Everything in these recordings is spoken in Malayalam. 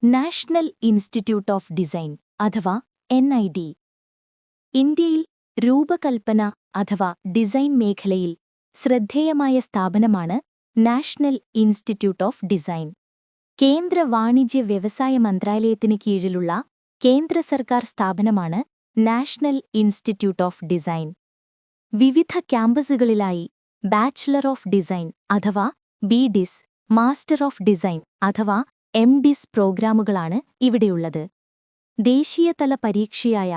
നാഷണൽ ഇൻസ്റ്റിറ്റ്യൂട്ട് ഓഫ് ഡിസൈൻ അഥവാ NID. ഇന്ത്യയിൽ രൂപകൽപ്പന അഥവാ ഡിസൈൻ മേഖലയിൽ ശ്രദ്ധേയമായ സ്ഥാപനമാണ് നാഷണൽ ഇൻസ്റ്റിറ്റ്യൂട്ട് ഓഫ് ഡിസൈൻ. കേന്ദ്ര വാണിജ്യ വ്യവസായ മന്ത്രാലയത്തിന് കീഴിലുള്ള കേന്ദ്ര സർക്കാർ സ്ഥാപനമാണ് നാഷണൽ ഇൻസ്റ്റിറ്റ്യൂട്ട് ഓഫ് ഡിസൈൻ. വിവിധ ക്യാമ്പസുകളിലായി ബാച്ചിലർ ഓഫ് ഡിസൈൻ അഥവാ BDis, മാസ്റ്റർ ഓഫ് ഡിസൈൻ അഥവാ MDis പ്രോഗ്രാമുകളാണ് ഇവിടെയുള്ളത്. ദേശീയതല പരീക്ഷയായ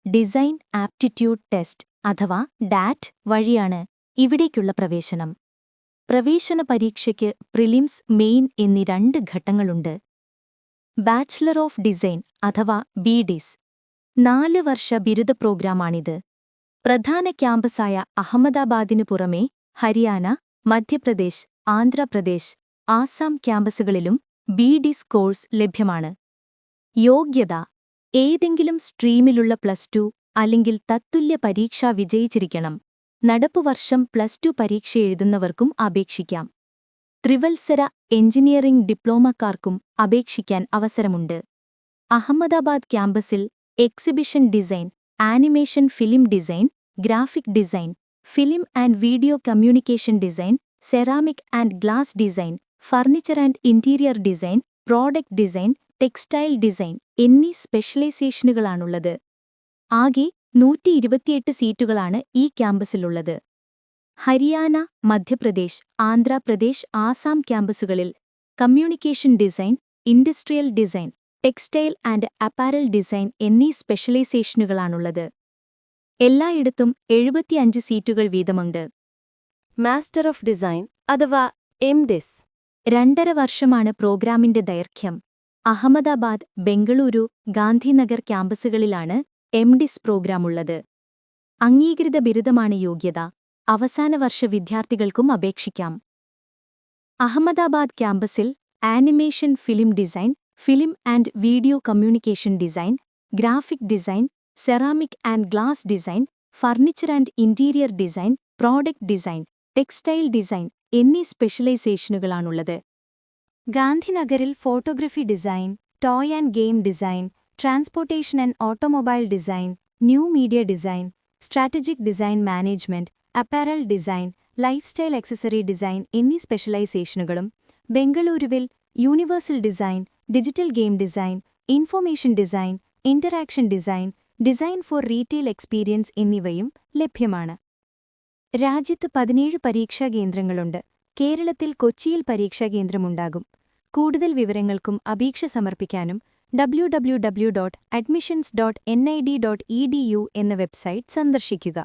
ഡിസൈൻ ആപ്റ്റിറ്റ്യൂഡ് ടെസ്റ്റ് അഥവാ DAT വഴിയാണ് ഇവിടേക്കുള്ള പ്രവേശനം. പ്രവേശന പരീക്ഷയ്ക്ക് പ്രിലിംസ്, മെയിൻ എന്നീ 2 ഘട്ടങ്ങളുണ്ട്. ബാച്ചിലർ ഓഫ് ഡിസൈൻ അഥവാ BDis 4 വർഷ ബിരുദ പ്രോഗ്രാമാണിത്. പ്രധാന ക്യാമ്പസായ അഹമ്മദാബാദിനു പുറമെ ഹരിയാന, മധ്യപ്രദേശ്, ആന്ധ്രാപ്രദേശ്, ആസാം ക്യാമ്പസുകളിലും BDis കോഴ്സ് ലഭ്യമാണ്. യോഗ്യത: ഏതെങ്കിലും സ്ട്രീമിലുള്ള +2 അല്ലെങ്കിൽ തത്തുല്യ പരീക്ഷ വിജയിച്ചിരിക്കണം. നടപ്പുവർഷം +2 പരീക്ഷ എഴുതുന്നവർക്കും അപേക്ഷിക്കാം. ത്രിവത്സര എഞ്ചിനീയറിംഗ് ഡിപ്ലോമക്കാർക്കും അപേക്ഷിക്കാൻ അവസരമുണ്ട്. അഹമ്മദാബാദ് ക്യാമ്പസിൽ exhibition design, animation film design, graphic design, film and video communication design, ceramic and glass design, furniture and interior design, product design, textile design എന്നീ സ്പെഷ്യലൈസേഷനുകളാണുള്ളത്. ആകെ 128 സീറ്റുകളാണ് ഈ ക്യാമ്പസിലുള്ളത്. ഹരിയാന, മധ്യപ്രദേശ്, ആന്ധ്രാപ്രദേശ്, ആസാം ക്യാമ്പസുകളിൽ communication design, industrial design, textile and apparel design എന്നീ സ്പെഷ്യലൈസേഷനുകളാണുള്ളത്. എല്ലായിടത്തും 75 സീറ്റുകൾ വീതമുണ്ട്. മാസ്റ്റർ ഓഫ് ഡിസൈൻ അഥവാ MDis 2.5 വർഷമാണ് പ്രോഗ്രാമിന്റെ ദൈർഘ്യം. അഹമ്മദാബാദ്, ബംഗളൂരു, ഗാന്ധിനഗർ ക്യാമ്പസുകളിലാണ് MDis പ്രോഗ്രാമുള്ളത്. അംഗീകൃത ബിരുദമാണ് യോഗ്യത. അവസാന വർഷ വിദ്യാർത്ഥികൾക്കും അപേക്ഷിക്കാം. അഹമ്മദാബാദ് ക്യാമ്പസിൽ animation film design, film and video communication design, graphic design, ceramic and glass design, furniture and interior design, product design, textile design എന്നീ സ്പെഷ്യലൈസേഷനുകളാണുള്ളത്. ഗാന്ധിനഗറിൽ photography design, toy and game design, transportation and automobile design, new media design, strategic design management, apparel design, life style accessory design എന്നീ സ്പെഷ്യലൈസേഷനുകളും, ബംഗളൂരുവിൽ universal design, digital game design, information design, interaction design, design for retail experience എന്നിവയും ലഭ്യമാണ്. രാജ്യത്ത് 17 പരീക്ഷാ കേന്ദ്രങ്ങളുണ്ട്. കേരളത്തിൽ കൊച്ചിയിൽ പരീക്ഷാകേന്ദ്രമുണ്ടാകും. കൂടുതൽ വിവരങ്ങൾക്കും അപേക്ഷ സമർപ്പിക്കാനും www.admissions.nid.edu എന്ന വെബ്സൈറ്റ് സന്ദർശിക്കുക.